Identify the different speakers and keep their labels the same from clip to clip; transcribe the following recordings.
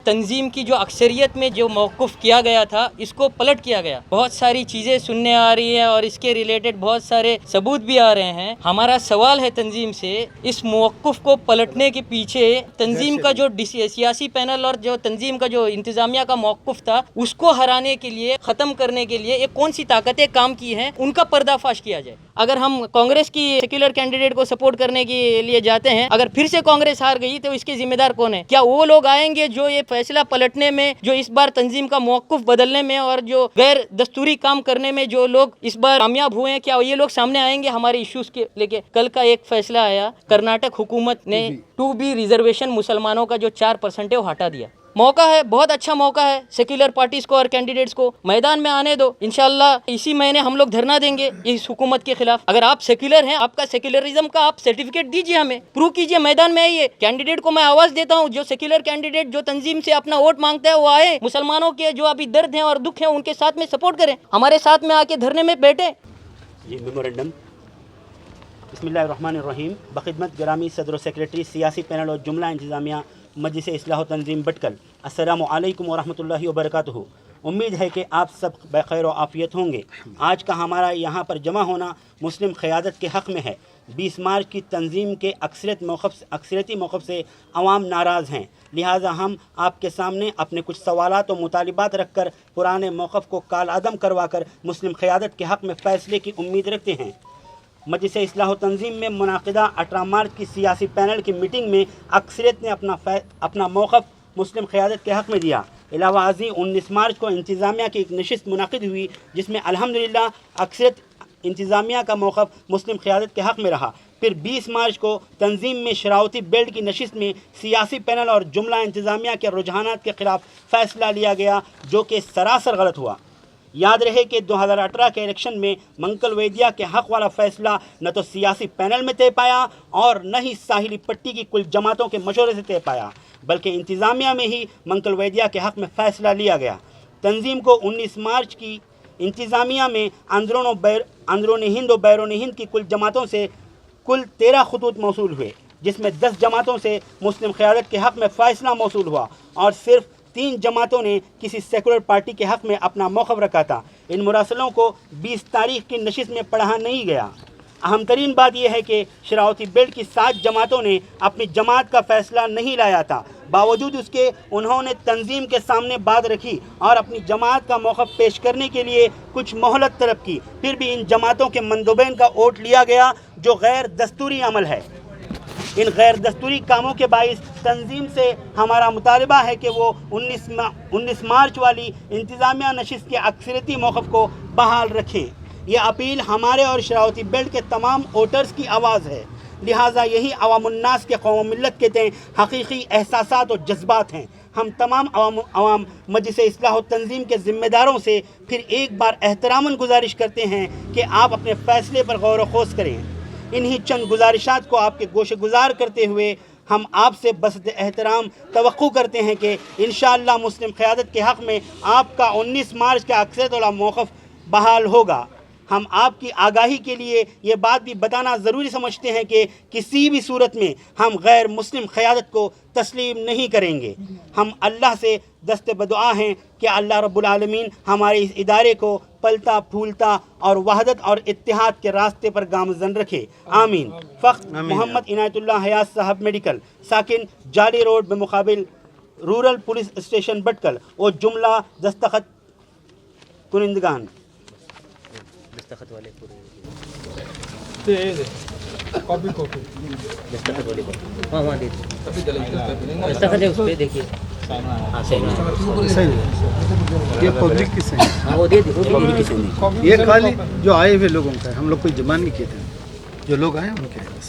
Speaker 1: तंजीम की जो अक्सरियत में जो मौक़ुफ़ किया गया था इसको पलट किया गया। बहुत सारी चीज़ें सुनने आ रही है और इसके रिलेटेड बहुत सारे सबूत भी आ रहे हैं। हमारा सवाल है तंजीम से, इस मौक़ुफ़ को पलटने के पीछे तंजीम का जो सियासी पैनल और जो तंजीम का जो इंतज़ामिया का मौक़ुफ़ था उसको हराने के लिए, ख़त्म करने के लिए ये कौन सी ताकतें काम की हैं, उनका पर्दाफाश किया जाए। अगर हम कांग्रेस की सेक्युलर कैंडिडेट को सपोर्ट करने के लिए जाते हैं, अगर फिर से कांग्रेस हार गई तो इसके जिम्मेदार कौन है? क्या वो लोग आएंगे जो ये फैसला पलटने में, जो इस बार तंजीम का मौक़ुफ़ बदलने में और जो गैर दस्तूरी काम करने में जो लोग इस बार कामयाब हुए हैं, क्या ये लोग सामने आएंगे हमारे इश्यूज के लेके? कल का एक फैसला आया, कर्नाटक हुकूमत ने 2B रिजर्वेशन मुसलमानों का जो 4% है वो हटा दिया। मौका है, बहुत अच्छा मौका है सेक्युलर पार्टीज को और कैंडिडेट्स को मैदान में आने दो। इंशाल्लाह इसी महीने हम लोग धरना देंगे इस हुकूमत के खिलाफ। अगर आप सेक्युलर हैं, आपका सेक्युलरिज्म का आप सर्टिफिकेट दीजिए, हमें प्रूव कीजिए, मैदान में आइए। कैंडिडेट को मैं आवाज देता हूँ, जो सेक्युलर कैंडिडेट जो तंजीम से अपना वोट मांगता है वो आए, मुसलमानों के जो अभी दर्द है और दुख है उनके साथ में सपोर्ट करें, हमारे साथ में आके धरने में बैठे।
Speaker 2: ये मेमोरेंडम बिस्मिल्लाहिर्रहमानिर्रहीम बखिदमत ग्रामी सदर सेक्रेटरी सियासी पैनल और जुमला इंतज़ामिया मजलिस इस्लाह तंजीम भटकल, अस्सलामु अलैकुम वरहमतुल्लाहि वबरकातुहू। उम्मीद है कि आप सब बखैर व आफ़ियत होंगे। आज का हमारा यहाँ पर जमा होना मुस्लिम क़यादत के हक़ में है। 20 मार्च की तंजीम के अक्सरियती मौक़िफ़ से अवाम नाराज़ हैं, लिहाजा हम आपके सामने अपने कुछ सवालात और मुतालिबात रख कर पुराने मौक़िफ़ को कालअदम करवा कर मुस्लिम क़यादत के हक़ में फ़ैसले की उम्मीद रखते हैं। मजलिस इस्लाह तंजीम में मुनाक़िदा 18 मार्च की सियासी पैनल की मीटिंग में अक्सरियत ने अपना मौक़िफ़ मुस्लिम क़यादत के हक़ में दिया। अलावा अज़ीं 19 मार्च को इंतज़ामिया की एक नशिस्त मुनाक़िद हुई जिसमें अल्हम्दुलिल्लाह अक्सरियत इंतज़ामिया का मौक़िफ़ मुस्लिम क़यादत के हक़ में रहा। फिर 20 मार्च को तंजीम में शरावती बेल्ट की नशिस्त में सियासी पैनल और जुमला इंतज़ामिया के रुझानात के ख़िलाफ़ फ़ैसला लिया गया, जो कि सरासर गलत हुआ। याद रहे कि 2018 के इलेक्शन में मंकल वैदिया के हक़ वाला फ़ैसला न तो सियासी पैनल में तय पाया और न ही साहिली पट्टी की कुल जमातों के मशवरे से तय पाया, बल्कि इंतज़ामिया में ही मंकल वैदिया के हक़ में फ़ैसला लिया गया। तंजीम को 19 मार्च की इंतज़ामिया में अंदरून हिंद और बैरून हिंद की कुल जमातों से कुल 13 खतूत मौसूल हुए, जिसमें 10 जमातों से मुस्लिम क़यादत के हक़ में फ़ैसला मौसूल हुआ और सिर्फ 3 जमातों ने किसी सेकुलर पार्टी के हक़ में अपना मौक़िफ़ रखा था। इन मुरासलों को 20 तारीख़ की नशिस्त में पढ़ा नहीं गया। अहम तरीन बात यह है कि शरावती बेल्ट की 7 जमातों ने अपनी जमात का फ़ैसला नहीं लाया था। बावजूद उसके उन्होंने तंजीम के सामने बात रखी और अपनी जमात का मौक़िफ़ पेश करने के लिए कुछ मोहलत तलब की। फिर भी इन जमातों के मंदोबैन का वोट लिया गया, जो गैर दस्तूरी अमल है। इन गैर दस्तूरी कामों के बाइस तंजीम से हमारा मुतालबा है कि वो 19 मार्च वाली इंतज़ामिया नशिस्त के अक्सरियती मौक़िफ़ को बहाल रखें। ये अपील हमारे और शरावती बेल्ट के तमाम वोटर्स की आवाज़ है। लिहाजा यही अवामुन्नास के कौम मिल्लत के तय हकीकी एहसासात और जज्बात हैं। हम तमाम अवाम मजलिस इस्लाह तंजीम के ज़िम्मेदारों से फिर एक बार एहतरामन गुजारिश करते हैं कि आप अपने फ़ैसले पर गौर व खोज करें। इन्हीं चंद गुजारिशात को आपके गोशे गुजार करते हुए हम आपसे बसत एहतराम तवक्को करते हैं कि इंशाअल्लाह मुस्लिम क़यादत के हक़ में आपका 19 मार्च का अक्सरियत वाला मौक़िफ़ बहाल होगा। हम आपकी आगाही के लिए ये बात भी बताना ज़रूरी समझते हैं कि किसी भी सूरत में हम गैर मुस्लिम क़यादत को तस्लीम नहीं करेंगे। हम अल्लाह से दस्ते बदुआ हैं कि अल्लाह रब्बुल आलमीन हमारे इस इदारे को पलता फूलता और वहदत और इत्तिहाद के रास्ते पर गामज़न रखे, आमीन। फ़ख्र मोहम्मद इनायतुल्लाह हयात साहब मेडिकल, साकिन जाली रोड बेमुकाबिल रूरल पुलिस स्टेशन भटकल और जुमला दस्तखत कुनिंदगान। दस्तखत वाले पूरे
Speaker 3: कॉपी
Speaker 2: दस्तखत वाले
Speaker 1: हाँ हाँ दस्तखत है उस पर देखिए। हाँ
Speaker 3: सही ये पब्लिक की सही
Speaker 1: हाँ वो दे दो पब्लिक की सही।
Speaker 3: ये खाली जो आए हुए लोगों का है, हम लोग कोई जमा नहीं किए थे, जो लोग आए उनके हैं बस।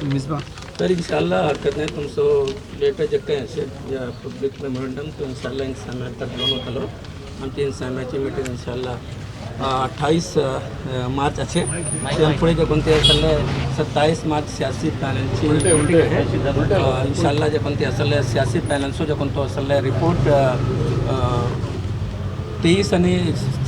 Speaker 3: मिसबा
Speaker 4: सर इंशाल्लाह हरकत है तुम सो लेटर जगह ऐसे या पब्लिक मेमोरेंडम तो इंशाल्लाह इंसान तक दोनों कलो हम 3 सामाची मीटिंग इंशाल्लाह 28 मार्च अच्छे पुढे जे कोणते असले 27 मार्च सियासी पॅनलची मीटिंग आहे इंशाल्लाह जे कोणते असले सियासी पॅनलचो जे कोणतो असले रिपोर्ट 23 आणि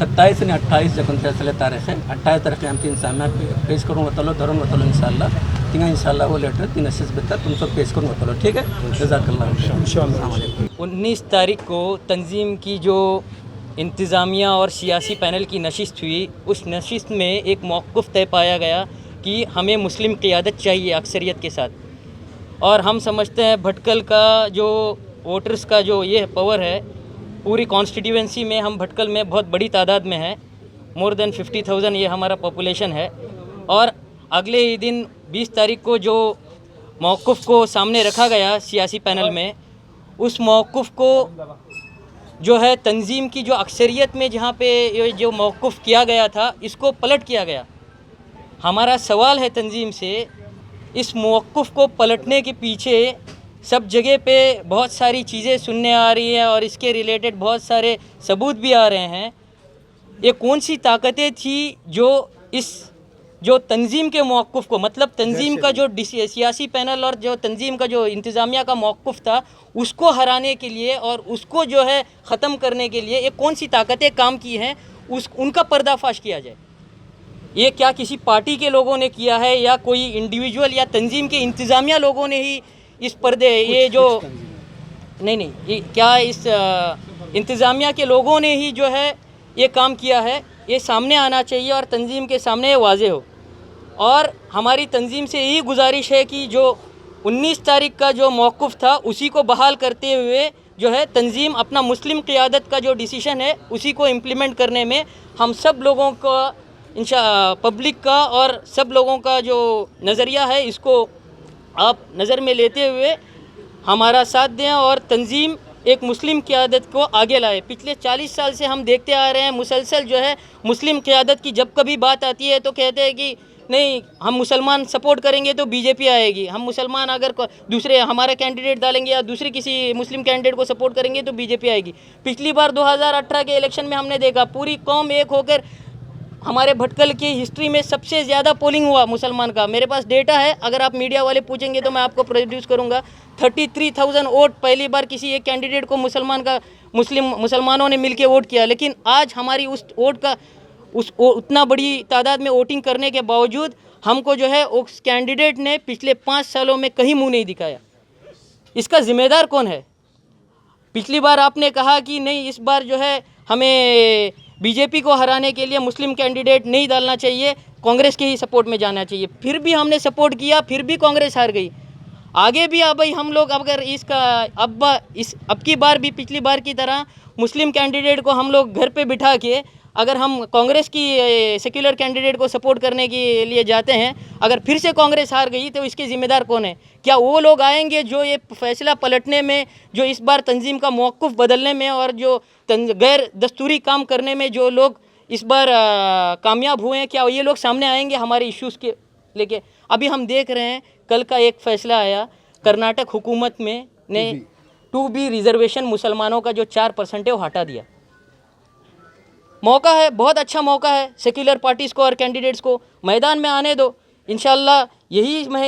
Speaker 4: 27 आणि 28 जे कोणते असले तारीख आहे 28 तारखे आमची इंसान पेश करून वतलो धरून वतलो इंशाल्लाह तिंगा इंशाल्लाह वो लेटर 3 एसेस बेहतर तुम सब पेश करूँगा चलो ठीक है जज़ाकल्लाह इंशाल्लाह।
Speaker 1: 19 तारीख को तंजीम की जो इंतज़ामिया और सियासी पैनल की नशिस्त हुई, उस नशिस्त में एक मौक़िफ़ तय पाया गया कि हमें मुस्लिम क़ियादत चाहिए अक्सरियत के साथ। और हम समझते हैं भटकल का जो वोटर्स का जो ये पावर है, पूरी कॉन्स्टिट्यूएंसी में हम भटकल में बहुत बड़ी तादाद में हैं, मोर देन 50,000 ये हमारा पॉपुलेशन है। और अगले ही दिन 20 तारीख को जो मौक़िफ़ को सामने रखा गया सियासी पैनल में, उस मौक़िफ़ को जो है तंजीम की जो अक्सरियत में जहाँ पे ये जो मौक़िफ़ किया गया था, इसको पलट किया गया। हमारा सवाल है तंजीम से, इस मौक़िफ़ को पलटने के पीछे सब जगह पे बहुत सारी चीज़ें सुनने आ रही हैं और इसके रिलेटेड बहुत सारे सबूत भी आ रहे हैं। ये कौन सी ताकतें थी जो तंजीम के मौक़िफ़ को, मतलब तंजीम का जो सियासी पैनल और जो तंजीम का जो इंतज़ामिया का मौक़िफ़ था, उसको हराने के लिए और उसको जो है ख़त्म करने के लिए ये कौन सी ताकतें काम की हैं, उनका पर्दाफाश किया जाए। ये क्या किसी पार्टी के लोगों ने किया है या कोई इंडिविजुअल या तंजीम के इंतज़ामिया लोगों ने ही इस पर्दे ये जो नहीं ये क्या इस इंतज़ामिया के लोगों ने ही जो है ये काम किया है, ये सामने आना चाहिए और तंजीम के सामने ये वाज़े हो। और हमारी तंजीम से यही गुजारिश है कि जो 19 तारीख का जो मौक़िफ़ था उसी को बहाल करते हुए जो है तंजीम अपना मुस्लिम क़ियादत का जो डिसीशन है उसी को इम्प्लीमेंट करने में हम सब लोगों का पब्लिक का और सब लोगों का जो नज़रिया है इसको आप नज़र में लेते हुए हमारा साथ दें और तंजीम एक मुस्लिम क़ियादत को आगे लाए। पिछले 40 साल से हम देखते आ रहे हैं मुसलसल जो है मुस्लिम क़ियादत की जब कभी बात आती है तो कहते हैं कि नहीं हम मुसलमान सपोर्ट करेंगे तो बीजेपी आएगी, हम मुसलमान अगर दूसरे हमारा कैंडिडेट डालेंगे या दूसरे किसी मुस्लिम कैंडिडेट को सपोर्ट करेंगे तो बीजेपी आएगी। पिछली बार 2018 के इलेक्शन में हमने देखा पूरी कौम एक होकर, हमारे भटकल की हिस्ट्री में सबसे ज़्यादा पोलिंग हुआ मुसलमान का। मेरे पास डेटा है, अगर आप मीडिया वाले पूछेंगे तो मैं आपको प्रोड्यूस करूंगा। 33,000 वोट पहली बार किसी एक कैंडिडेट को मुसलमानों ने मिलके वोट किया। लेकिन आज हमारी उस वोट का उतना बड़ी तादाद में वोटिंग करने के बावजूद हमको जो है उस कैंडिडेट ने पिछले 5 सालों में कहीं मुँह नहीं दिखाया। इसका ज़िम्मेदार कौन है? पिछली बार आपने कहा कि नहीं इस बार जो है हमें बीजेपी को हराने के लिए मुस्लिम कैंडिडेट नहीं डालना चाहिए, कांग्रेस के ही सपोर्ट में जाना चाहिए। फिर भी हमने सपोर्ट किया, फिर भी कांग्रेस हार गई। आगे भी अब भाई हम लोग अगर इसका अब की बार भी पिछली बार की तरह मुस्लिम कैंडिडेट को हम लोग घर पे बिठा के अगर हम कांग्रेस की सेक्युलर कैंडिडेट को सपोर्ट करने के लिए जाते हैं, अगर फिर से कांग्रेस हार गई तो इसके ज़िम्मेदार कौन है? क्या वो लोग आएंगे जो ये फैसला पलटने में, जो इस बार तंजीम का मौक़िफ़ बदलने में और जो गैर दस्तूरी काम करने में जो लोग इस बार कामयाब हुए हैं, क्या ये लोग सामने आएंगे हमारे इश्यूज़ के लेके? अभी हम देख रहे हैं कल का एक फ़ैसला आया कर्नाटक हुकूमत में ने 2B रिज़र्वेशन मुसलमानों का जो 4% है वो हटा दिया। मौका है, बहुत अच्छा मौका है सेक्युलर पार्टीज़ को और कैंडिडेट्स को मैदान में आने दो। इंशाल्लाह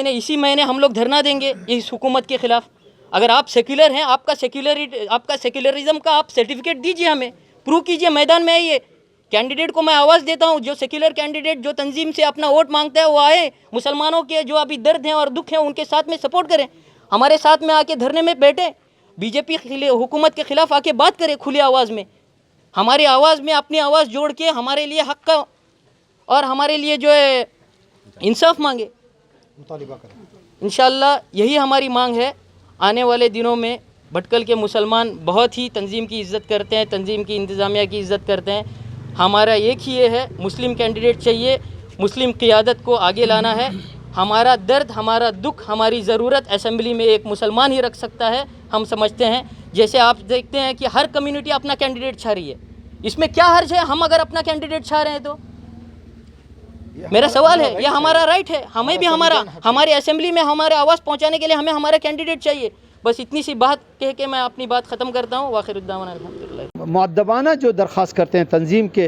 Speaker 1: इसी महीने हम लोग धरना देंगे इस हुकूमत के ख़िलाफ़। अगर आप सेक्युलर हैं, आपका सेक्युलरिज्म का आप सर्टिफिकेट दीजिए, हमें प्रूव कीजिए, मैदान में आइए। कैंडिडेट को मैं आवाज़ देता हूँ, जो सेक्युलर कैंडिडेट जो तंजीम से अपना वोट मांगता है वो आए, मुसलमानों के जो अभी दर्द हैं और दुख हैं उनके साथ में सपोर्ट करें, हमारे साथ में आके धरने में बैठे, बीजेपी हुकूमत के ख़िलाफ़ आके बात करें खुली आवाज़ में, हमारी आवाज़ में अपनी आवाज़ जोड़ के हमारे लिए हक़ का और हमारे लिए जो है इंसाफ मांगे। इंशाल्लाह यही हमारी मांग है। आने वाले दिनों में भटकल के मुसलमान बहुत ही तंजीम की इज़्ज़त करते हैं, तंजीम की इंतज़ामिया की इज़्ज़त करते हैं। हमारा एक ही ये है, मुस्लिम कैंडिडेट चाहिए, मुस्लिम क़ियादत को आगे लाना है। हमारा दर्द, हमारा दुख, हमारी ज़रूरत असेंबली में एक मुसलमान ही रख सकता है, हम समझते हैं। जैसे आप देखते हैं कि हर कम्युनिटी अपना कैंडिडेट छा रही है, इसमें क्या हर्ज है? हम अगर अपना कैंडिडेट छा रहे हैं तो मेरा सवाल है, यह हमारा राइट है। हमें भी हमारे असेंबली में हमारे आवाज़ पहुंचाने के लिए हमें हमारा कैंडिडेट चाहिए। बस इतनी सी बात कह के मैं अपनी बात ख़त्म करता हूँ। वाखिरुद्दावाना अल्हम्दुलिल्लाह।
Speaker 3: मुअद्दबाना जो दरख्वास्त करते हैं तंजीम के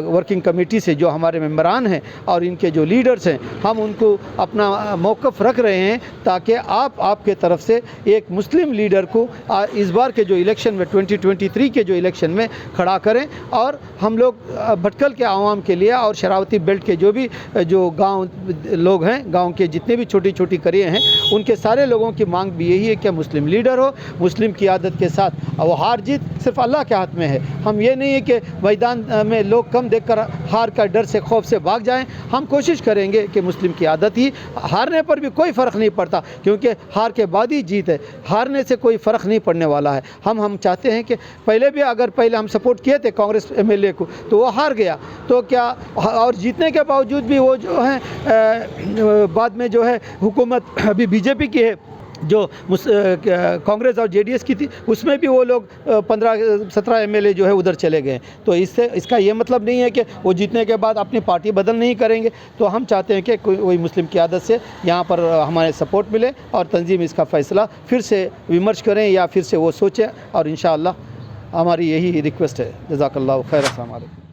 Speaker 3: वर्किंग कमेटी से, जो हमारे मेंबरान हैं और इनके जो लीडर्स हैं, हम उनको अपना मौक़िफ़ रख रहे हैं ताकि आपके तरफ से एक मुस्लिम लीडर को इस बार के जो इलेक्शन में 2023 के जो इलेक्शन में खड़ा करें। और हम लोग भटकल के आवाम के लिए और शरावती बेल्ट के जो गांव लोग हैं, गांव के जितने भी छोटी छोटी करिए हैं, उनके सारे लोगों की मांग भी यही है कि मुस्लिम लीडर हो, मुस्लिम क़ियादत के साथ। वो हार जीत सिर्फ अल्लाह के हाथ में है। हम ये नहीं है कि मैदान में लोग कम देखकर हार का डर से खौफ से भाग जाएं। हम कोशिश करेंगे कि मुस्लिम क़ियादत ही, हारने पर भी कोई फ़र्क नहीं पड़ता, क्योंकि हार के बाद ही जीत है, हारने से कोई फ़र्क नहीं पड़ने वाला है। हम चाहते हैं कि पहले हम सपोर्ट किए थे कांग्रेस एमएलए को, तो वो हार गया, तो क्या, और जीतने के बावजूद भी वो जो है बाद में जो है हुकूमत अभी बीजेपी की है, जो कांग्रेस और जेडीएस की थी, उसमें भी वो लोग 15-17 एमएलए जो है उधर चले गए। तो इसका ये मतलब नहीं है कि वो जीतने के बाद अपनी पार्टी बदल नहीं करेंगे। तो हम चाहते हैं कि कोई मुस्लिम क़ियादत से यहाँ पर हमारे सपोर्ट मिले और तंजीम इसका फ़ैसला फिर से विमर्श करें या फिर से वो सोचें, और इंशाअल्लाह हमारी यही रिक्वेस्ट है। जज़ाकल्लाहु खैर। अस्सलाम वालेकुम।